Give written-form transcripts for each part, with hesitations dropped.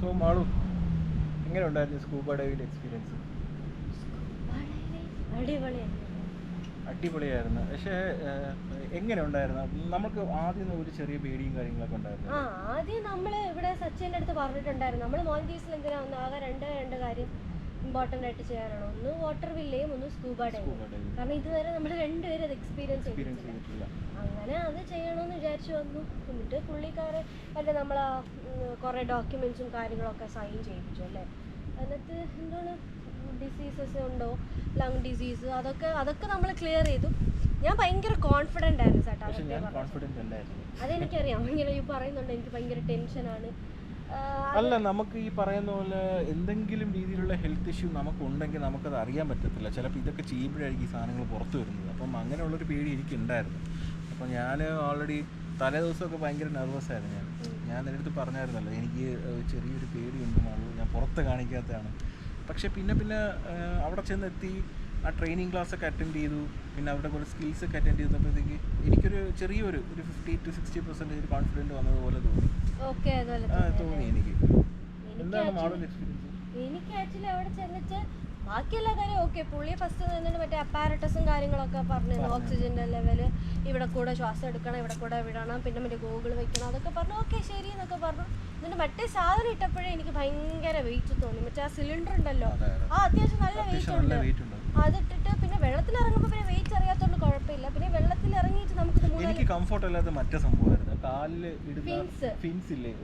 So Malu, എങ്ങനെ ഉണ്ടായിരുന്നു scuba ഡൈവിൻ്റെ experience? അടിപൊളിയായിരുന്നു. പക്ഷേ എങ്ങനെ ഉണ്ടായിരുന്നു? നമുക്ക് ആദ്യം ഒരു ചെറിയ പേടിയും കാര്യങ്ങളൊക്കെ ഉണ്ടായിരുന്നു. ആദ്യം നമ്മൾ ഇവിടെ സച്ചിൻ്റെ അടുത്ത് പറഞ്ഞിട്ടുണ്ടായിരുന്നു, നമ്മൾ മോൾഡീവ്സിൽ എന്തിനാ വന്നത്, ആകെ രണ്ട് കാര്യം ഇമ്പോർട്ടൻ്റ് ആയിട്ട് ചെയ്യാനാണ്. ഒന്ന് വാട്ടർ വില്ലയും ഒന്ന് സ്കൂബ ഡൈവിങ്. കാരണം ഇതുവരെ നമ്മൾ രണ്ടുപേരും അത് എക്സ്പീരിയൻസ് ചെയ്തിട്ടില്ല. അങ്ങനെ അത് ചെയ്യണമെന്ന് വിചാരിച്ചു വന്നു. എന്നിട്ട് പുള്ളിക്കാരെ അല്ലെ നമ്മൾ കുറേ ഡോക്യുമെൻറ്റ്സും കാര്യങ്ങളൊക്കെ സൈൻ ചെയ്യിപ്പിച്ചു അല്ലേ. അതിനകത്ത് എന്താണ് ഡിസീസസ് ഉണ്ടോ, ലങ് ഡിസീസ്, അതൊക്കെ നമ്മൾ ക്ലിയർ ചെയ്തു. ഞാൻ ഭയങ്കര കോൺഫിഡൻ്റ് ആയിരുന്നു ചേട്ടാ. അതെനിക്കറിയാം. ഇങ്ങനെ ഈ പറയുന്നുണ്ട് എനിക്ക് ഭയങ്കര ടെൻഷനാണ്. അല്ല, നമുക്ക് ഈ പറയുന്ന പോലെ എന്തെങ്കിലും രീതിയിലുള്ള ഹെൽത്ത് ഇഷ്യൂ നമുക്കുണ്ടെങ്കിൽ നമുക്കത് അറിയാൻ പറ്റത്തില്ല. ചിലപ്പോൾ ഇതൊക്കെ ചെയ്യുമ്പോഴായിരിക്കും ഈ സാധനങ്ങൾ പുറത്തു വരുന്നത്. അപ്പം അങ്ങനെയുള്ളൊരു പേടി എനിക്കുണ്ടായിരുന്നു. അപ്പം ഞാൻ ഓൾറെഡി തലേ ദിവസമൊക്കെ ഭയങ്കര നെർവസ് ആയിരുന്നു. ഞാൻ എൻ്റെ അടുത്ത് പറഞ്ഞായിരുന്നല്ലോ, എനിക്ക് ചെറിയൊരു പേടിയുണ്ടെന്നുള്ളൂ, ഞാൻ പുറത്ത് കാണിക്കാത്തതാണ്. പക്ഷേ പിന്നെ അവിടെ ചെന്നെത്തി ആ ട്രെയിനിങ് ക്ലാസ്സൊക്കെ അറ്റൻഡ് ചെയ്തു. പിന്നെ അവരുടെ കുറേ സ്കിൽസൊക്കെ അറ്റൻഡ് ചെയ്തപ്പോഴത്തേക്ക് എനിക്കൊരു ചെറിയൊരു 50-60% കോൺഫിഡൻറ്റ് വന്നതുപോലെ തോന്നി. എനിക്ക് എന്താണ് മോഡൽ എക്സ്പീരിയൻസ്? എനിക്ക് ആക്ച്വലി അവിടെ ചെന്നിട്ട് ബാക്കിയെല്ലാ കാര്യം ഓക്കെ. പുള്ളി ഫസ്റ്റ് നിന്നിട്ട് മറ്റേ അപ്പാരറ്റസും കാര്യങ്ങളൊക്കെ പറഞ്ഞു, ഓക്സിജൻ്റെ ലെവല്, ഇവിടെ കൂടെ ശ്വാസം എടുക്കണം, ഇവിടെ കൂടെ വിടണം, പിന്നെ മറ്റേ ഗോഗിൾ വെക്കണം, അതൊക്കെ പറഞ്ഞു. ഓക്കെ ശരി എന്നൊക്കെ പറഞ്ഞു. എന്നിട്ട് മറ്റേ സാധനം ഇട്ടപ്പോഴേ എനിക്ക് ഭയങ്കര വെയിറ്റ് തോന്നി. മറ്റേ ആ സിലിണ്ടർ ഉണ്ടല്ലോ, അത്യാവശ്യം നല്ല വെയിറ്റ് ഉണ്ട്. അതിട്ടിട്ട് പിന്നെ വെള്ളത്തിൽ ഇറങ്ങുമ്പോൾ പിന്നെ വെയിറ്റ് അറിയാത്തതുകൊണ്ട് കുഴപ്പമില്ല. പിന്നെ വെള്ളത്തിൽ ഇറങ്ങിയിട്ട് നമുക്ക് എനിക്ക് കംഫർട്ട് അല്ലാത്ത മറ്റേ സംഭവമായിരുന്നു, കാലിൽ ഇടുന്ന ഫിൻസ് ഇല്ലേ.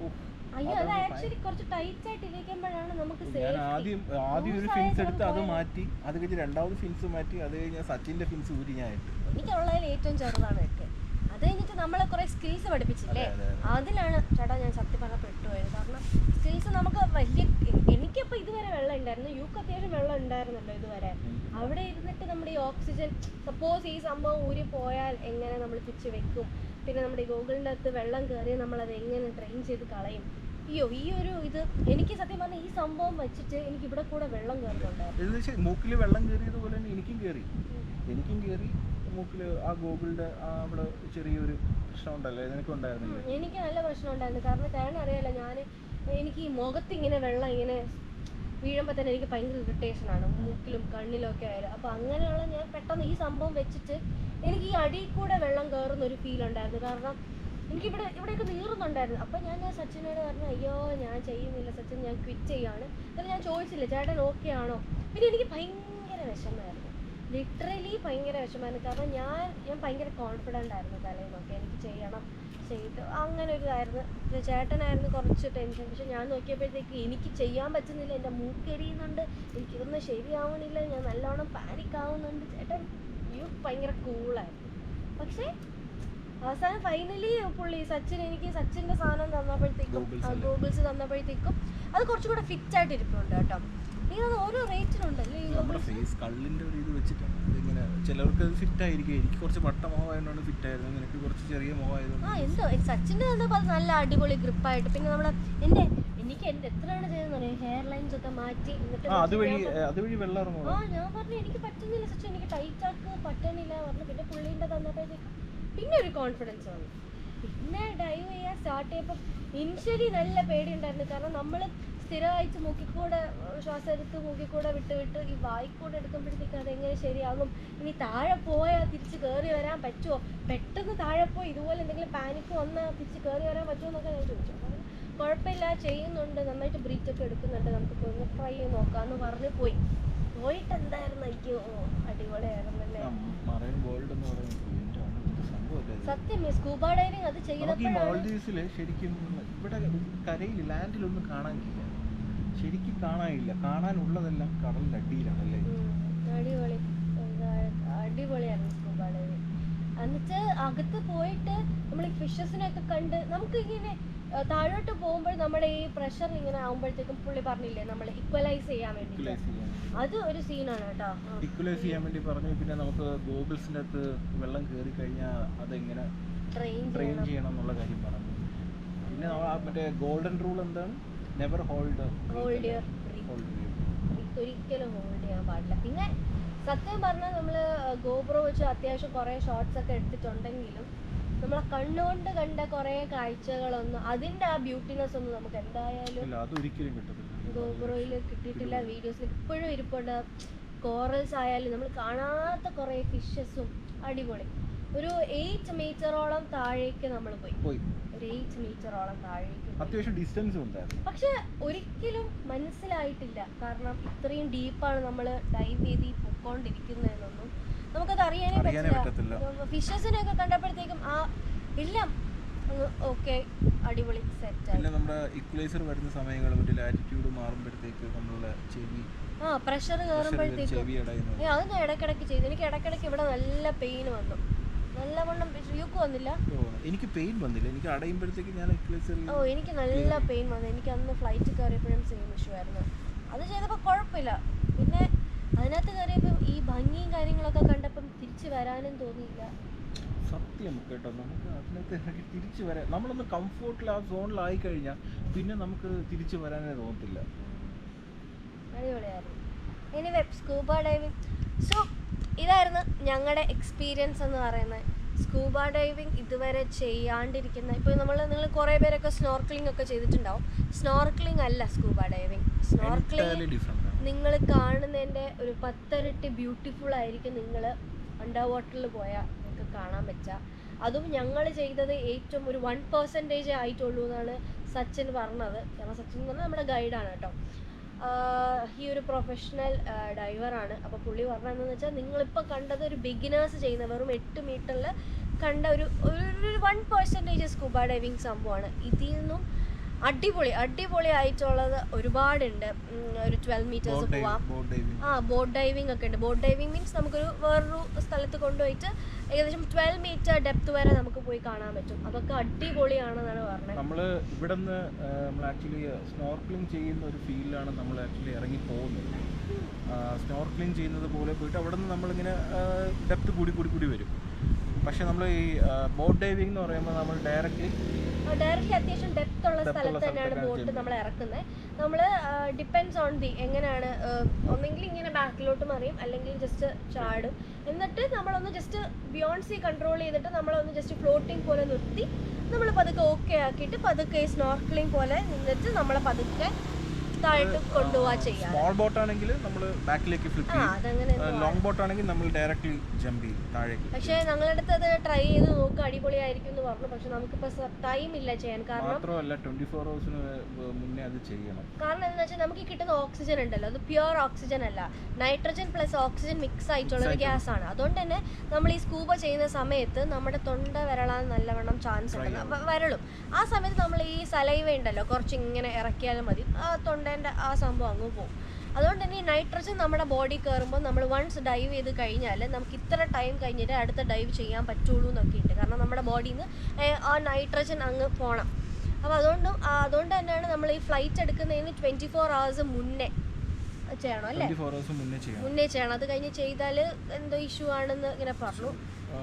അയ്യോ, അത് ആക്ച്വലി കുറച്ച് ടൈറ്റ് ആയിട്ട് ഇരിക്കുമ്പോഴാണ് നമുക്ക് ആദ്യം ഒരു ഫിൻസ് എടുത്ത് അത് മാറ്റി, അത് കഴിഞ്ഞ് രണ്ടാമത് ഫിൻസ് മാറ്റി, അത് കഴിഞ്ഞ് സച്ചിന്റെ ഫിൻസ് ഊരി ഞാൻ ഇട്ടു. എനിക്കുള്ളതിൽ ഏറ്റവും ചെറുതാണ് ഇട്ട്. അത് കഴിഞ്ഞിട്ട് നമ്മളെ കുറെ സ്കിൽസ് പഠിപ്പിച്ചില്ലേ, അതിലാണ് ചേട്ടാ ഞാൻ സത്യം പറഞ്ഞ പെട്ടുപോയത്. കാരണം സ്കിൽസ് നമുക്ക് വലിയ, എനിക്കപ്പോൾ ഇതുവരെ വെള്ളം ഉണ്ടായിരുന്നു, യുക്ക് അത്യാവശ്യം വെള്ളം ഉണ്ടായിരുന്നല്ലോ ഇതുവരെ. അവിടെ ഇരുന്നിട്ട് നമ്മുടെ ഈ ഓക്സിജൻ സപ്പോസ് ഈ സംഭവം ഊരി പോയാൽ എങ്ങനെ നമ്മൾ തിരിച്ച് വെക്കും, പിന്നെ നമ്മുടെ ഈ ഗൂഗിളിൻ്റെ അകത്ത് വെള്ളം കയറി നമ്മളത് എങ്ങനെ ട്രെയിൻ ചെയ്ത് കളയും. അയ്യോ, ഈ ഒരു ഇത് എനിക്ക് സത്യം പറഞ്ഞാൽ ഈ സംഭവം വെച്ചിട്ട് എനിക്ക് ഇവിടെ കൂടെ വെള്ളം കയറുന്നുണ്ടായിരുന്നു. മൂക്കിൽ വെള്ളം കയറിയതുപോലെ തന്നെ എനിക്കും കയറി മൂക്കിൽ. ആ ഗൂഗിളിൻ്റെ അവിടെ ചെറിയൊരു പ്രശ്നം ഉണ്ടല്ലോ, നിനക്ക് ഉണ്ടായിരുന്നില്ലേ? എനിക്ക് നല്ല പ്രശ്നം ഉണ്ടായിരുന്നു. കാരണം അറിയാലോ, എനിക്ക് ഈ മുഖത്ത് ഇങ്ങനെ വെള്ളം ഇങ്ങനെ വീഴുമ്പോൾ തന്നെ എനിക്ക് ഭയങ്കര ഇറിറ്റേഷനാണ്, മൂക്കിലും കണ്ണിലും ഒക്കെ ആയാലും. അപ്പോൾ അങ്ങനെയുള്ള ഞാൻ പെട്ടെന്ന് ഈ സംഭവം വെച്ചിട്ട് എനിക്ക് ഈ അടിയിൽ കൂടെ വെള്ളം കയറുന്ന ഒരു ഫീൽ ഉണ്ടായിരുന്നു. കാരണം ഇവിടെയൊക്കെ നീറുന്നുണ്ടായിരുന്നു. അപ്പം ഞാൻ സച്ചിനോട് പറഞ്ഞു, അയ്യോ ഞാൻ ചെയ്യുന്നില്ല സച്ചിൻ, ഞാൻ ക്വിറ്റ് ചെയ്യാണ്. എന്നിട്ട് ഞാൻ ചോദിച്ചില്ല ചേട്ടൻ ഓക്കെ ആണോ. പിന്നെ എനിക്ക് ഭയങ്കര വിഷമമായിരുന്നു, ലിറ്ററലി ഭയങ്കര വിഷമമായിരുന്നു. കാരണം ഞാൻ ഭയങ്കര കോൺഫിഡൻ്റ് ആയിരുന്നു തലേന്നൊക്കെ, എനിക്ക് ചെയ്യണം ചെയ്തിട്ട് അങ്ങനെ ഒരു ഇതായിരുന്നു. ചേട്ടനായിരുന്നു കുറച്ച് ടെൻഷൻ. പക്ഷെ ഞാൻ നോക്കിയപ്പോഴത്തേക്ക് എനിക്ക് ചെയ്യാൻ പറ്റുന്നില്ല, എൻ്റെ മൂക്കെരിയുന്നുണ്ട്, എനിക്കിതൊന്നും ശരിയാവണില്ല, ഞാൻ നല്ലോണം പാനിക് ആവുന്നുണ്ട്. ചേട്ടൻ ഭയങ്കര കൂളായിരുന്നു. പക്ഷേ അവസാനം ഫൈനലി പുള്ളി സച്ചിൻ്റെ സാധനം തന്നപ്പോഴത്തേക്കും, ഗൂഗിൾസ് തന്നപ്പോഴത്തേക്കും അത് കുറച്ചുകൂടെ ഫിറ്റ് ആയിട്ട് ഇരിപ്പുണ്ട് കേട്ടോ. ഇത് ഓരോ റേറ്റിനുണ്ടല്ലേ നമ്മുടെ ഫേസ് കള്ളിൻ്റെ ഒരു ഇത് വെച്ചിട്ടാണ് ഇങ്ങനെ. ചിലർക്ക് അത് ഫിറ്റ് ആയിരിക്കും, എനിക്ക് കുറച്ച് വട്ട മുഖമായതുകൊണ്ട് ഫിറ്റ് ആയിരുന്നു, എനിക്ക് കുറച്ച് ചെറിയ മുഖമായതുകൊണ്ട്. എന്തോ സച്ചിൻ്റെ തന്നപ്പോൾ അത് നല്ല അടിപൊളി ഗ്രിപ്പായിട്ട്. പിന്നെ നമ്മൾ എനിക്ക് എത്രയാണ് ചെയ്തെന്ന് ഹെയർ ലൈൻസ് ഒക്കെ മാറ്റി. എന്നിട്ട് അതുവഴി വെള്ളം ഇറങ്ങും. ഞാൻ പറഞ്ഞു എനിക്ക് പറ്റുന്നില്ല സച്ചിൻ, എനിക്ക് ടൈറ്റ് ആക്ക് പറ്റണില്ല പറഞ്ഞു. പിന്നെ പുള്ളീൻ്റെ തന്നപ്പോഴത്തേക്കും പിന്നെ ഒരു കോൺഫിഡൻസ് വന്നു. പിന്നെ ഡൈവ് ചെയ്യാൻ സ്റ്റാർട്ട് ചെയ്യപ്പോൾ ഇനിഷ്യലി നല്ല പേടിയുണ്ടായിരുന്നു. കാരണം നമ്മൾ സ്ഥിരമായിട്ട് മൂക്കിക്കൂടെ ശ്വാസം എടുത്ത് മൂക്കിക്കൂടെ വിട്ട് ഈ വായിക്കൂടെ എടുക്കുമ്പോഴത്തേക്ക് അതെങ്ങനെ ശരിയാകും, ഇനി താഴെ പോയാൽ തിരിച്ച് കയറി വരാൻ പറ്റുമോ, പെട്ടെന്ന് താഴെ പോയി ഇതുപോലെ എന്തെങ്കിലും പാനിക്ക് വന്നാൽ തിരിച്ച് കയറി വരാൻ പറ്റുമോ എന്നൊക്കെ ഞാൻ ചോദിച്ചു. അപ്പം കുഴപ്പമില്ല, ചെയ്യുന്നുണ്ട്, നന്നായിട്ട് ബ്രീത്തൊക്കെ എടുക്കുന്നുണ്ട്, നമുക്ക് ഒന്ന് ട്രൈ ചെയ്ത് നോക്കാമെന്ന് പറഞ്ഞ് പോയിട്ട് എന്തായിരുന്നു, എനിക്ക് അടിപൊളിയായിരുന്നല്ലേ. സത്യം സ്കൂബ ഡൈവിങ് അത് ചെയ്യുന്നപ്പോഴാണ് ശരിക്കും ഇവിടെ കരയിൽ ലാൻഡിലൊന്നും കാണാനില്ല, ശരിക്കും കാണാനില്ല. കാണാനുള്ളതെല്ലാം കടലിൻ്റെ അടിയിലാണല്ലേ. അടിപൊളിയായിരുന്നു സ്കൂബ ഡൈവിങ്. എന്നിട്ട് അകത്ത് പോയിട്ട് നമ്മൾ ഈ ഫിഷസിനൊക്കെ കണ്ട് നമുക്ക് ഇങ്ങനെ താഴോട്ട് പോകുമ്പോൾ നമ്മുടെ ഈ പ്രഷർ ഇങ്ങനെ ആകുമ്പോഴത്തേക്കും പുള്ളി പറഞ്ഞില്ലേ നമ്മൾ ഇക്വലൈസ് ചെയ്യാൻ വേണ്ടി, അത് ഒരു സീനാണ് കേട്ടോ. ഇക്വലൈസ് ചെയ്യാൻ വേണ്ടി പറഞ്ഞു. പിന്നെ നമുക്ക് ഗോഗിൾസിൻ്റെ അകത്ത് വെള്ളം കയറി കഴിഞ്ഞാൽ അതെങ്ങനെ ട്രെയിൻ ചെയ്യണം എന്നുള്ള കാര്യം പറഞ്ഞു. പിന്നെ മറ്റേ ഗോൾഡൻ റൂൾ എന്താണ്, നെവർ ഹോൾഡ് യുവർ ഒരിക്കലും ഹോൾഡ് ചെയ്യാൻ പാടില്ല. പിന്നെ സത്യം പറഞ്ഞാൽ നമ്മൾ ഗോപ്രോ വെച്ച് അത്യാവശ്യം കുറേ ഷോട്ട്സ് ഒക്കെ എടുത്തിട്ടുണ്ടെങ്കിലും നമ്മളെ കണ്ണുകൊണ്ട് കണ്ട കുറേ കാഴ്ചകളൊന്നും അതിന്റെ ആ ബ്യൂട്ടിനെസ് ഒന്നും നമുക്ക് എന്തായാലും അതൊരിക്കലും കിട്ടത്തില്ല, ഗോപ്രോയിൽ കിട്ടിയിട്ടില്ല. വീഡിയോസിൽ ഇപ്പോഴും ഇരിപ്പുണ്ട്. കോറൽസ് ആയാലും നമ്മൾ കാണാത്ത കുറേ ഫിഷസും അടിപൊളി. ഒരു 8 മീറ്ററോളം താഴേക്ക് നമ്മൾ പോയി, ഒരു 8 മീറ്ററോളം താഴേക്ക്. അത്യാവശ്യം ഡിസ്റ്റൻസ് ഉണ്ടായിരുന്നു. പക്ഷെ ഒരിക്കലും മനസ്സിലായിട്ടില്ല, കാരണം ഇത്രയും ഡീപ്പാണ് നമ്മൾ ഡൈവ് ചെയ്ത് പൊക്കോണ്ടിരിക്കുന്നതെന്നൊന്നും നമുക്കത് അറിയാനേ പറ്റില്ല. ഫിഷസിനെയൊക്കെ കണ്ടപ്പോഴത്തേക്കും ആ എല്ലാം ഓക്കെ, അടിപൊളി സെറ്റ്. പിന്നെ നമ്മുടെ ഇക്വലൈസർ വരുന്ന സമയങ്ങളിൽ മറ്റേ ലാറ്റിറ്റ്യൂഡ് മാറുമ്പോഴത്തേക്ക് നമ്മളുടെ ചെവി പ്രഷർ കയറുമ്പോഴത്തേക്കും അത് ഞാൻ ഇടയ്ക്കിടയ്ക്ക് ചെയ്തു. എനിക്ക് ഇടയ്ക്കിടയ്ക്ക് ഇവിടെ നല്ല പെയിൻ വന്നു, നല്ലവണ്ണം. യൂക്ക് വന്നില്ല, എനിക്ക് പെയിൻ വന്നില്ല. എനിക്ക് അടയുമ്പോഴത്തേക്ക് ഞാൻ എനിക്ക് നല്ല പെയിൻ വന്നു. എനിക്ക് അന്ന് ഫ്ലൈറ്റ് കയറിയപ്പോഴും സെയിം ഇഷ്യൂ ആയിരുന്നു. അത് ചെയ്തപ്പോൾ കുഴപ്പമില്ല. പിന്നെ അതിനകത്ത് കയറിയപ്പം ഈ ഭംഗിയും കാര്യങ്ങളൊക്കെ കണ്ടപ്പം തിരിച്ചു വരാനും തോന്നിയില്ല. സത്യം കേട്ടോ, നമുക്ക് അതിനകത്ത് തിരിച്ചു വരാൻ നമ്മളൊന്ന് കംഫോർട്ടിൽ ആ സോണിലായി കഴിഞ്ഞാൽ പിന്നെ നമുക്ക് തിരിച്ചു വരാനേ തോന്നത്തില്ല. അടിപൊളിയായിരുന്നു. Anyway scuba diving. സോ ഇതായിരുന്നു ഞങ്ങളുടെ എക്സ്പീരിയൻസ് എന്ന് പറയുന്നത്. സ്കൂബ ഡൈവിങ് ഇതുവരെ ചെയ്യാണ്ടിരിക്കുന്ന, ഇപ്പോൾ നിങ്ങൾ കുറേ പേരൊക്കെ സ്നോർക്കിളിംഗ് ഒക്കെ ചെയ്തിട്ടുണ്ടാവും. സ്നോർക്കിളിംഗ് അല്ല സ്കൂബ ഡൈവിങ്. സ്നോർക്കിളിംഗ് നിങ്ങൾ കാണുന്നതിൻ്റെ ഒരു 10 ഇരട്ടി ബ്യൂട്ടിഫുൾ ആയിരിക്കും നിങ്ങൾ അണ്ടർ വാട്ടറിൽ പോയാൽ നിങ്ങൾക്ക് കാണാൻ പറ്റുക. അതും ഞങ്ങൾ ചെയ്തത് ഏറ്റവും ഒരു 1% ആയിട്ടുള്ളൂ എന്നാണ് സച്ചിൻ പറഞ്ഞത്. കാരണം സച്ചിൻ എന്ന് പറഞ്ഞാൽ നമ്മുടെ ഗൈഡാണ് കേട്ടോ. ഈ ഒരു പ്രൊഫഷണൽ ഡൈവറാണ്. അപ്പോൾ പുള്ളി പറഞ്ഞതെന്ന് വെച്ചാൽ നിങ്ങളിപ്പോൾ കണ്ടത് ഒരു ബിഗിനേഴ്സ് ചെയ്യുന്ന വെറും 8 മീറ്ററിൽ കണ്ട ഒരു 1% സ്കൂബ ഡൈവിങ് സംഭവമാണ്. ഇതിൽ നിന്നും അടിപൊളി ആയിട്ടുള്ളത് ഒരുപാടുണ്ട്. ഒരു 12 മീറ്റേഴ്സ് പോവാം. ബോട്ട് ഡൈവിംഗ് ഒക്കെ ഉണ്ട്. ബോട്ട് ഡൈവിംഗ് മീൻസ് നമുക്കൊരു വേറൊരു സ്ഥലത്ത് കൊണ്ടുപോയിട്ട് ഏകദേശം 12 മീറ്റർ ഡെപ്ത് വരെ നമുക്ക് പോയി കാണാൻ പറ്റും. അതൊക്കെ അടിപൊളിയാണെന്നാണ് പറഞ്ഞത്. നമ്മൾ ഇവിടെ നിന്ന് നമ്മൾ ആക്ച്വലി സ്നോർക്കിളിംഗ് ചെയ്യുന്ന ഒരു ഫീൽഡിലാണ് നമ്മൾ ആക്ച്വലി ഇറങ്ങി പോകുന്നത്. സ്നോർക്കിളിംഗ് ചെയ്യുന്നത് പോലെ പോയിട്ട് അവിടെ നിന്ന് നമ്മളിങ്ങനെ ഡെപ്ത് കൂടി വരും. പക്ഷെ നമ്മൾ ഈ ബോട്ട് ഡൈവിംഗ് എന്ന് പറയുമ്പോൾ നമ്മൾ ഡയറക്റ്റ്ലി അത്യാവശ്യം ഡെപ്ത് ഉള്ള സ്ഥലത്ത് തന്നെയാണ് ബോട്ട് നമ്മൾ ഇറക്കുന്നത്. നമ്മൾ ഡിപ്പെൻഡ്സ് ഓൺ എങ്ങനെയാണ്, ഒന്നെങ്കിൽ ഇങ്ങനെ ബാക്കിലോട്ട് മറിയും, അല്ലെങ്കിൽ ജസ്റ്റ് ചാടും. എന്നിട്ട് നമ്മളൊന്ന് ജസ്റ്റ് ബിയോണ്ട് സീ കൺട്രോൾ ചെയ്തിട്ട് നമ്മളൊന്ന് ജസ്റ്റ് ഫ്ലോട്ടിംഗ് പോലെ നിർത്തി നമ്മൾ പതുക്കെ ഓക്കെ ആക്കിയിട്ട് പതുക്കെ സ്നോർക്കിളിംഗ് പോലെ നിന്നിട്ട് നമ്മളെ പതുക്കെ താഴോട്ട് കൊണ്ടുപോവാ ചെയ്യാം. സ്മോൾ ബോട്ട് ആണെങ്കിൽ നമ്മൾ ബാക്കിലേക്ക് ഫ്ലിപ്പ് ചെയ്യും, ലോങ് ബോട്ട് ആണെങ്കിൽ നമ്മൾ ഡയറക്റ്റ്ലി ജമ്പ് ചെയ്യും താഴേക്ക്. പക്ഷേ ഞങ്ങളുടെ അടുത്ത് അത് ട്രൈ ചെയ്ത് നോക്കുക, അടിപൊളിയായിരിക്കും എന്ന് പറഞ്ഞു. പക്ഷെ നമുക്കിപ്പോൾ ടൈം ഇല്ല ചെയ്യാൻ. കാരണം മാത്രമല്ല 24 ഹവേഴ്സിന് മുന്നേ അത് ചെയ്യണം. കാരണം എന്താ വെച്ചാൽ നമുക്ക് കിട്ടുന്ന ഓക്സിജൻ ഉണ്ടല്ലോ, അത് പ്യുവർ ഓക്സിജൻ അല്ല, നൈട്രജൻ പ്ലസ് ഓക്സിജൻ മിക്സ് ആയിട്ടുള്ള ഒരു ഗ്യാസ് ആണ്. അതുകൊണ്ട് തന്നെ നമ്മൾ ഈ സ്കൂബ ചെയ്യുന്ന സമയത്ത് നമ്മുടെ തൊണ്ട വരളാൻ നല്ലവണ്ണം ചാൻസ് ഉണ്ട്, വരളും. ആ സമയത്ത് നമ്മൾ ഈ സലൈവ ഉണ്ടല്ലോ കുറച്ച് ഇങ്ങനെ ഇറക്കിയാലും മതി, ആ തൊണ്ടേൻ്റെ ആ സംഭവം അങ്ങ് പോകും. അതുകൊണ്ട് തന്നെ ഈ നൈട്രജൻ നമ്മുടെ ബോഡി കയറുമ്പോൾ നമ്മൾ വൺസ് ഡൈവ് ചെയ്ത് കഴിഞ്ഞാൽ നമുക്ക് ഇത്ര ടൈം കഴിഞ്ഞിട്ട് അടുത്ത ഡൈവ് ചെയ്യാൻ പറ്റുള്ളൂ എന്നൊക്കെ ഉണ്ട്. കാരണം നമ്മുടെ ബോഡിയിൽ നിന്ന് ആ നൈട്രജൻ അങ്ങ് പോകണം. അപ്പോൾ അതുകൊണ്ട് തന്നെയാണ് നമ്മൾ ഈ ഫ്ലൈറ്റ് എടുക്കുന്നതിന് 24 hours മുന്നേ ചെയ്യണം അല്ലേ? മുന്നേ ചെയ്യണം. അത് കഴിഞ്ഞ് ചെയ്താൽ എന്തോ ഇഷ്യൂ ആണെന്ന് ഇങ്ങനെ പറഞ്ഞു.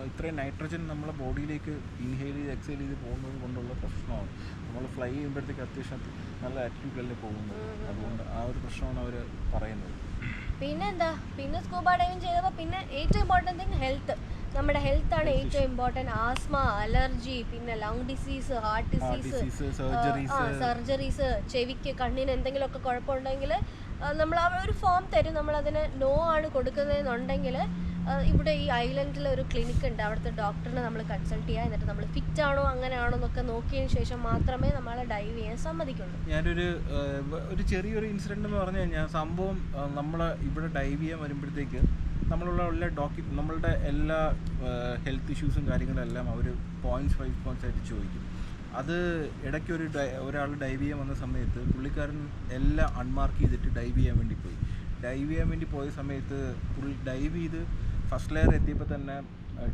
ഇത്രയും നൈട്രജൻ നമ്മളെ ബോഡിയിലേക്ക് ഇൻഹെയിൽ ചെയ്ത് എക്സെയിൽ ചെയ്ത് പോകുന്നത് കൊണ്ടുള്ള പ്രശ്നമാണ്. നമ്മൾ ഫ്ലൈ ചെയ്യുമ്പോഴത്തേക്ക് അത്യാവശ്യം നല്ല ആറ്റിറ്റ്യൂഡിലല്ലേ പോകുന്നത്. അതുകൊണ്ട് ആ ഒരു പ്രശ്നമാണ് അവർ പറയുന്നത്. പിന്നെ സ്കൂബ ഡൈവിങ് ചെയ്തപ്പോൾ പിന്നെ ഏറ്റവും ഇമ്പോർട്ടൻറ്റ് തിങ് ഹെൽത്ത്. നമ്മുടെ ഹെൽത്താണ് ഏറ്റവും ഇമ്പോർട്ടൻറ്റ്. ആസ്മ, അലർജി, പിന്നെ lung disease, heart disease, surgeries, ചെവിക്ക് കണ്ണിന് എന്തെങ്കിലുമൊക്കെ കുഴപ്പമുണ്ടെങ്കിൽ നമ്മൾ ആ ഒരു ഫോം തരും. നമ്മളതിന് നോ ആണ് കൊടുക്കുന്നതെന്നുണ്ടെങ്കിൽ ഇവിടെ ഈ ഐലൻഡിൽ ഒരു ക്ലിനിക്ക് ഉണ്ട്, അവിടുത്തെ ഡോക്ടറിനെ നമ്മൾ കൺസൾട്ട് ചെയ്യുക. എന്നിട്ട് നമ്മൾ ഫിറ്റ് ആണോ അങ്ങനെയാണോ എന്നൊക്കെ നോക്കിയതിന് ശേഷം മാത്രമേ നമ്മളെ ഡൈവ് ചെയ്യാൻ സമ്മതിക്കുള്ളൂ. ഞാനൊരു ചെറിയൊരു ഇൻസിഡൻറ്റ് എന്ന് പറഞ്ഞു കഴിഞ്ഞാൽ സംഭവം, നമ്മൾ ഇവിടെ ഡൈവ് ചെയ്യാൻ വരുമ്പോഴത്തേക്ക് നമ്മളുടെ എല്ലാ ഹെൽത്ത് ഇഷ്യൂസും കാര്യങ്ങളെല്ലാം അവർ പോയിൻറ്റ്സ് ആയിട്ട് ചോദിക്കും. അത് ഇടയ്ക്ക് ഒരാൾ ഡൈവ് ചെയ്യാൻ വന്ന സമയത്ത് പുള്ളിക്കാരൻ എല്ലാം അൺമാർക്ക് ചെയ്തിട്ട് ഡൈവ് ചെയ്യാൻ വേണ്ടി പോയ സമയത്ത് ഡൈവ് ചെയ്ത് ഫസ്റ്റ് ലെയർ എത്തിയപ്പോൾ തന്നെ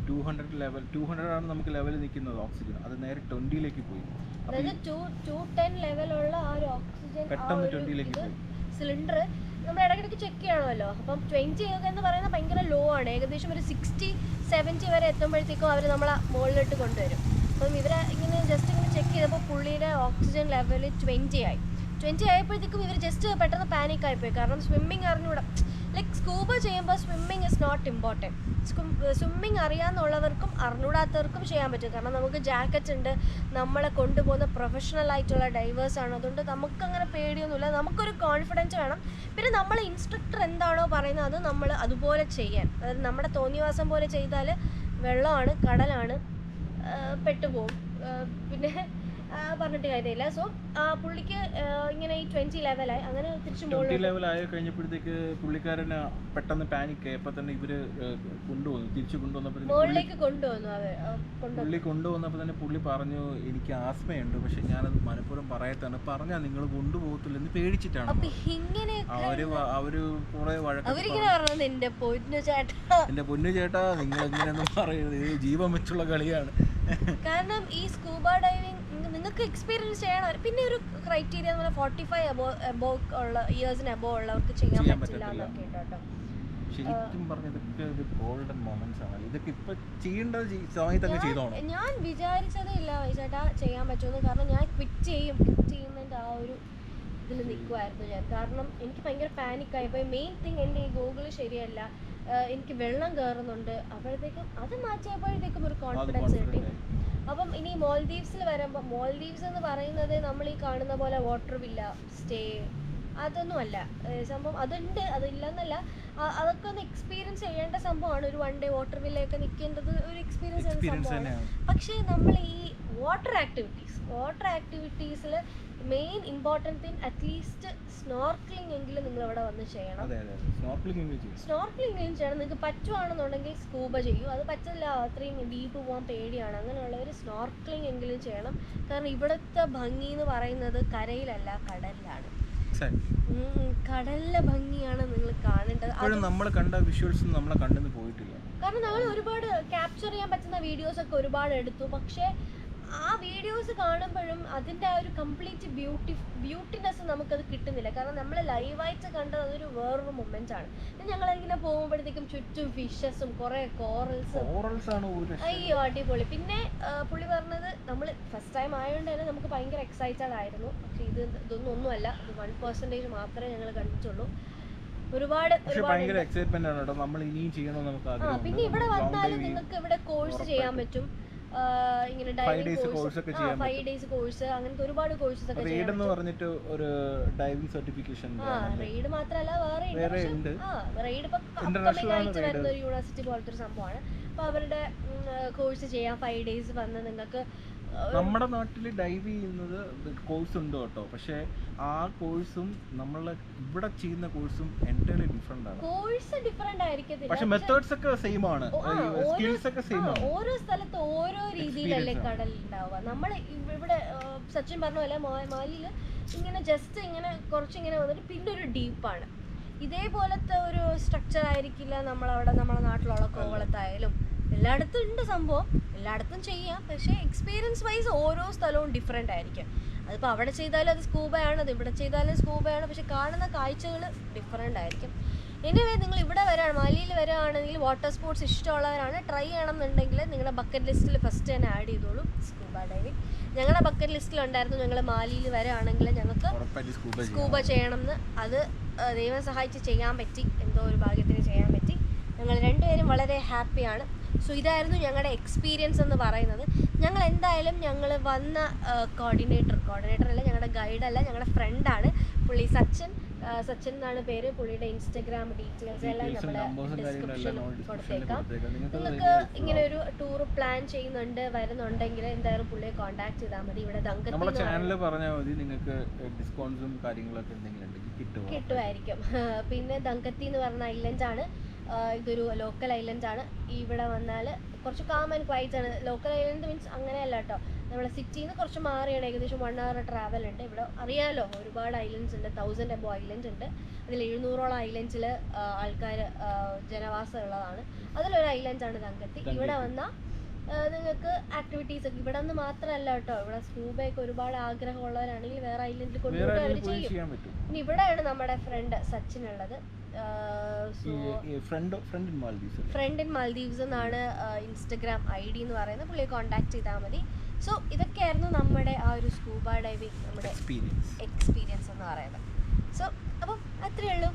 200 ആണ് നമുക്ക് ലെവൽ നിൽക്കുന്നത് ഓക്സിജൻ. അത് നേരെ 20ലേക്ക് പോയി. അതായത് 210 ലെവലുള്ള ആ ഒരു ഓക്സിജൻ പെട്ടെന്ന് 20ലേക്ക് പോയി. സിലിണ്ടർ നമ്മൾ ഇടയ്ക്കിടയ്ക്ക് ചെക്ക് ചെയ്യണമല്ലോ. അപ്പം 20 എന്ന് പറയുന്നത് ഭയങ്കര ലോ ആണ്. ഏകദേശം ഒരു 60-70 വരെ എത്തുമ്പോഴത്തേക്കും അവർ നമ്മളെ മുകളിലോട്ട് കൊണ്ടുവരും. അപ്പം ഇവരെ ഇങ്ങനെ ജസ്റ്റ് ഇങ്ങനെ ചെക്ക് ചെയ്തപ്പോൾ പുള്ളിയുടെ ഓക്സിജൻ ലെവൽ 20 ആയി. 20 ആയപ്പോഴത്തേക്കും ഇവർ ജസ്റ്റ് പെട്ടെന്ന് പാനിക് ആയിപ്പോയി. കാരണം സ്വിമ്മിങ് അറിഞ്ഞൂടാ, ലൈക്ക് സ്കൂബ ചെയ്യുമ്പോൾ swimming is not important. Swimming അറിയാമെന്നുള്ളവർക്കും അറിഞ്ഞൂടാത്തവർക്കും ചെയ്യാൻ പറ്റും. കാരണം നമുക്ക് ജാക്കറ്റ് ഉണ്ട്, നമ്മളെ കൊണ്ടുപോകുന്ന പ്രൊഫഷണൽ ആയിട്ടുള്ള ഡൈവേഴ്സാണ്. അതുകൊണ്ട് നമുക്കങ്ങനെ പേടിയൊന്നുമില്ല, നമുക്കൊരു കോൺഫിഡൻസ് വേണം. പിന്നെ നമ്മൾ ഇൻസ്ട്രക്ടർ എന്താണോ പറയുന്നത് അത് നമ്മൾ അതുപോലെ ചെയ്യാൻ. അതായത് നമ്മുടെ തോന്നിവാസം പോലെ ചെയ്താൽ വെള്ളമാണ്, കടലാണ്, പെട്ടുപോകും. പിന്നെ പറഞ്ഞിട്ട് കാര്യമില്ല. സോ പുള്ളിക്ക് ഇങ്ങനെ ഈ 20 ലെവലായി, അങ്ങനെ തിരിച്ചു 20 ലെവലായി കഴിഞ്ഞപ്പോഴത്തേക്ക് പുള്ളിക്കാരന് പെട്ടെന്ന് പാനിക് ആയി. അപ്പം തന്നെ ഇവര് തിരിച്ചു കൊണ്ടുവന്നപ്പോൾ മുകളിലേക്ക് കൊണ്ടുവന്നു. പുള്ളി കൊണ്ടുവന്നപ്പോൾ തന്നെ പുള്ളി പറഞ്ഞു എനിക്ക് ആസ്മയുണ്ട്, പക്ഷെ ഞാനത് മനഃപൂർവ്വം പറയത്താണ്, പറഞ്ഞാൽ നിങ്ങൾ കൊണ്ടുപോകത്തില്ല എന്ന് പേടിച്ചിട്ടാണ്. അപ്പൊ ഇങ്ങനെ അവര് കുറെ അവരിങ്ങനെ പറഞ്ഞത് എന്റെ പൊന്നു ചേട്ടാ നിങ്ങൾ ഇങ്ങനെയൊന്നും പറയരുത്, ഇത് ജീവൻ വെച്ചുള്ള കളിയാണ്. കാരണം ഈ സ്കൂബ ഡൈവിങ് നിങ്ങൾക്ക് എക്സ്പീരിയൻസ് ചെയ്യണം. പിന്നെ ഒരു ക്രൈറ്റീരിയ എന്ന് പറഞ്ഞാൽ 45 അബോവ് ഉള്ള ഇയേഴ്സിന് അബോവ് ഉള്ളവർക്ക് ചെയ്യാൻ പറ്റില്ല എന്നൊക്കെ ഉണ്ട് കേട്ടോ. ശരിക്കും പറഞ്ഞ ഇതൊക്കെ ഒരു ഗോൾഡൻ മൊമെന്റ്സ് ആണ്. ഇതൊക്കെ ഇപ്പൊ ചെയ്യേണ്ട സമയത്തൊക്കെ ചെയ്തോണം. ഞാൻ വിചാരിച്ചതേ ഇല്ല ചേട്ടാ ചെയ്യാൻ പറ്റുമെന്ന്. കാരണം ഞാൻ ക്വിറ്റ് ചെയ്യുന്നതിൻ്റെ ആ ഒരു ഇതിൽ നിൽക്കുമായിരുന്നു ഞാൻ. കാരണം എനിക്ക് ഭയങ്കര പാനിക്കായി. ഇപ്പോൾ മെയിൻ തിങ് എൻ്റെ ഈ ഗൂഗിൾ ശരിയല്ല, എനിക്ക് വെള്ളം കയറുന്നുണ്ട്. അപ്പോഴത്തേക്കും അത് മാറ്റിയപ്പോഴത്തേക്കും ഒരു കോൺഫിഡൻസ് കിട്ടി. അപ്പം ഇനി മോൾദീവ്സിൽ വരുമ്പോൾ, മോൾദീവ്സ് എന്ന് പറയുന്നത് നമ്മൾ ഈ കാണുന്ന പോലെ വാട്ടർ വില്ല സ്റ്റേ അതൊന്നുമല്ല സംഭവം. അതുണ്ട്, അതില്ലെന്നല്ല, അതൊക്കെ ഒന്ന് എക്സ്പീരിയൻസ് ചെയ്യേണ്ട സംഭവമാണ്. ഒരു 1 ഡേ വാട്ടർ വില്ലയൊക്കെ നിൽക്കേണ്ടത് ഒരു എക്സ്പീരിയൻസ് ചെയ്യുന്ന സംഭവമാണ്. പക്ഷേ നമ്മൾ ഈ വാട്ടർ ആക്ടിവിറ്റീസിൽ main important thing at least snorkelling എങ്കിലും നിങ്ങൾ അവിടെ വന്ന് ചെയ്യണം. സ്നോർക്ലിംഗ് ചെയ്യണം. നിങ്ങൾക്ക് പറ്റുവാണെന്നുണ്ടെങ്കിൽ സ്കൂബ ചെയ്യൂ. അത് പറ്റില്ല, അത്രയും ഡീപ്പ് പോകാൻ പേടിയാണ്, അങ്ങനെയുള്ളവർ സ്നോർക്ലിംഗ് എങ്കിലും ചെയ്യണം. കാരണം ഇവിടുത്തെ ഭംഗി എന്ന് പറയുന്നത് കരയിലല്ല, കടലിലാണ്. കടലിലെ ഭംഗിയാണ് നിങ്ങൾ കാണേണ്ടത്. നമ്മൾ കണ്ട വിഷ്വൽസ് നമ്മളെ കണ്ടെന്ന് പോയിട്ടില്ല. കാരണം നമ്മൾ ഒരുപാട് ക്യാപ്ചർ ചെയ്യാൻ പറ്റുന്ന വീഡിയോസ് ഒക്കെ ഒരുപാട് എടുത്തു. പക്ഷേ ആ വീഡിയോസ് കാണുമ്പോഴും അതിൻ്റെ ആ ഒരു കംപ്ലീറ്റ് ബ്യൂട്ടിനെസ് നമുക്കത് കിട്ടുന്നില്ല. കാരണം നമ്മൾ ലൈവായിട്ട് കണ്ടത് അതൊരു വേറൊരു മൊമെന്റ് ആണ്. ഞങ്ങളിങ്ങനെ പോകുമ്പോഴത്തേക്കും ചുറ്റും ഫിഷസും കുറേ കോറൽസും, അയ്യോ അടിപൊളി. പിന്നെ പുള്ളി പറഞ്ഞത് നമ്മൾ ഫസ്റ്റ് ടൈം ആയതുകൊണ്ട് തന്നെ നമുക്ക് ഭയങ്കര എക്സൈറ്റഡ് ആയിരുന്നു. പക്ഷെ ഇതൊന്നും ഒന്നുമല്ല, ഇത് 1% മാത്രമേ ഞങ്ങൾ കണ്ടിട്ടുള്ളൂ. ഒരുപാട് എക്സൈറ്റ്മെന്റ് ആണ് കേട്ടോ. നമ്മൾ ഇനിയും ചെയ്യണം നമുക്ക് ആഗ്രഹമുണ്ട്. പിന്നെ ഇവിടെ വന്നാലും നിങ്ങൾക്ക് ഇവിടെ കോഴ്സ് ചെയ്യാൻ പറ്റും. ഇങ്ങനെ ഡൈവിംഗ് കോഴ്സ്, 5 ഡേയ്സ് കോഴ്സ്, അങ്ങനത്തെ ഒരുപാട് കോഴ്സസ് ഒക്കെ റെയ്ഡ് എന്ന് പറഞ്ഞിട്ട് ഒരു ഡൈവിംഗ് സർട്ടിഫിക്കേഷൻ. റെയ്ഡ് മാത്രമല്ല വേറെ ഉണ്ട്. റെയ്ഡ് ഇപ്പൊ അപ്കമിംഗ് ആയിട്ട് വരുന്ന ഒരു യൂണിവേഴ്സിറ്റി പോലത്തെ ഒരു സംഭവമാണ്. അപ്പൊ അവരുടെ കോഴ്സ് ചെയ്യാം. 5 ഡേയ്സ് വന്ന് നിങ്ങൾക്ക്. നമ്മുടെ നാട്ടിൽ ഡൈവ് ചെയ്യുന്നത് കോഴ്സ് ഉണ്ട് കേട്ടോ. പക്ഷെ ആ കോഴ്സും നമ്മളെ ഇവിടെ ചെയ്യുന്ന കോഴ്സും എൻറ്റയർലി ഡിഫറെന്റ് ആണ്. കോഴ്സ് ഡിഫറെന്റ് ആയിരിക്കത്തില്ല, പക്ഷെ മെത്തേഡ്സ് ഒക്കെ സെയിം ആണ്, സ്കിൽസ് ഒക്കെ സെയിം ആണ്. ഓരോ സ്ഥലത്ത് ഓരോ രീതിയിലല്ലേ കടൽ ഉണ്ടാവുക. നമ്മൾ ഇവിടെ സച്ചിൻ പറഞ്ഞ പോലെ മാലിയിൽ ഇങ്ങനെ ജസ്റ്റ് ഇങ്ങനെ കുറച്ചിങ്ങനെ വന്നിട്ട് പിന്നെ ഒരു ഡീപ്പാണ്. ഇതേപോലത്തെ ഒരു സ്ട്രക്ചർ ആയിരിക്കില്ല നമ്മളവിടെ നമ്മളെ നാട്ടിലുള്ള കോവളത്തായാലും. എല്ലായിടത്തും ഉണ്ട് സംഭവം, എല്ലായിടത്തും ചെയ്യാം. പക്ഷേ എക്സ്പീരിയൻസ് വൈസ് ഓരോ സ്ഥലവും ഡിഫറെൻ്റ് ആയിരിക്കും. അതിപ്പോൾ അവിടെ ചെയ്താലും അത് സ്കൂബയാണ്, അത് ഇവിടെ ചെയ്താലും സ്കൂബയാണ്. പക്ഷെ കാണുന്ന കാഴ്ചകൾ ഡിഫറെൻ്റ് ആയിരിക്കും. എനിവേ നിങ്ങൾ ഇവിടെ വരാണ്, മാലിയിൽ വരികയാണെങ്കിൽ വാട്ടർ സ്പോർട്സ് ഇഷ്ടമുള്ളവരാണ്, ട്രൈ ചെയ്യണം എന്നുണ്ടെങ്കിൽ നിങ്ങളുടെ ബക്കറ്റ് ലിസ്റ്റിൽ ഫസ്റ്റ് തന്നെ ആഡ് ചെയ്തോളൂ സ്കൂബ ഡൈവിങ്. ഞങ്ങളുടെ ബക്കറ്റ് ലിസ്റ്റിലുണ്ടായിരുന്നു, ഞങ്ങൾ മാലിയിൽ വരികയാണെങ്കിൽ ഞങ്ങൾക്ക് സ്കൂബ ചെയ്യണമെന്ന്. അത് ദൈവം സഹായിച്ച് ചെയ്യാൻ പറ്റി, എന്തോ ഒരു ഭാഗ്യത്തിന് ചെയ്യാൻ പറ്റി. ഞങ്ങൾ രണ്ടുപേരും വളരെ ഹാപ്പിയാണ്. സോ ഇതായിരുന്നു ഞങ്ങളുടെ എക്സ്പീരിയൻസ് എന്ന് പറയുന്നത്. ഞങ്ങൾ എന്തായാലും ഞങ്ങൾ വന്ന കോർഡിനേറ്റർ അല്ല, ഞങ്ങളുടെ ഗൈഡല്ല, ഞങ്ങളുടെ ഫ്രണ്ടാണ് പുള്ളി. സച്ചിൻ എന്നാണ് പേര്. പുള്ളിയുടെ ഇൻസ്റ്റഗ്രാം ഡീറ്റെയിൽസ് എല്ലാം നമ്മൾ ഡിസ്ക്രിപ്ഷനിൽ കൊടുത്തേക്കാം. നിങ്ങൾക്ക് ഇങ്ങനെ ഒരു ടൂർ പ്ലാൻ ചെയ്യുന്നുണ്ട് വരുന്നുണ്ടെങ്കിൽ എന്തായാലും പുള്ളിയെ കോൺടാക്ട് ചെയ്താൽ മതി. ഇവിടെ കിട്ടുമായിരിക്കും. പിന്നെ ദങ്കത്തി എന്ന് പറഞ്ഞ ഐലൻഡ് ആണ്. ഇതൊരു ലോക്കൽ ഐലൻഡ് ആണ്. ഇവിടെ വന്നാൽ കുറച്ച് കാം ആൻഡ് ക്വൈറ്റ് ആണ്. ലോക്കൽ ഐലൻഡ് മീൻസ് അങ്ങനെയല്ല കേട്ടോ, നമ്മളെ സിറ്റിയിൽ നിന്ന് കുറച്ച് മാറിയാണ്. ഏകദേശം 1 hour ട്രാവൽ ഉണ്ട്. ഇവിടെ അറിയാമല്ലോ ഒരുപാട് ഐലൻഡ്സ് ഉണ്ട്, 1000 above ഐലൻഡ് ഉണ്ട്. അതിൽ 700ഓളം ഐലൻഡ്സിൽ ആൾക്കാർ ജനവാസം ഉള്ളതാണ്. അതിലൊരു ഐലൻഡാണ് ദങ്കത്തി. ഇവിടെ വന്നാൽ നിങ്ങൾക്ക് ആക്ടിവിറ്റീസ് ഒക്കെ ഇവിടെ നിന്ന് മാത്രമല്ല കേട്ടോ, ഇവിടെ സ്കൂബയൊക്കെ ഒരുപാട് ആഗ്രഹമുള്ളവരാണെങ്കിൽ വേറെ ഐലൻഡിൽ കൊണ്ടുപോയിട്ട് അവർ ചെയ്യും. ഇനി ഇവിടെയാണ് നമ്മുടെ ഫ്രണ്ട് സച്ചിൻ ഉള്ളത്. ഫ്രണ്ട് ഇൻ മാൽദീവ്സ് എന്നാണ് ഇൻസ്റ്റഗ്രാം ID എന്ന് പറയുന്നത്. പുള്ളിയെ കോൺടാക്ട് ചെയ്താൽ മതി. സോ ഇതൊക്കെയായിരുന്നു നമ്മുടെ ആ ഒരു സ്കൂബ ഡൈവിങ് നമ്മുടെ എക്സ്പീരിയൻസ് എന്ന് പറയുന്നത്. സോ അപ്പം അത്രയേ ഉള്ളൂ.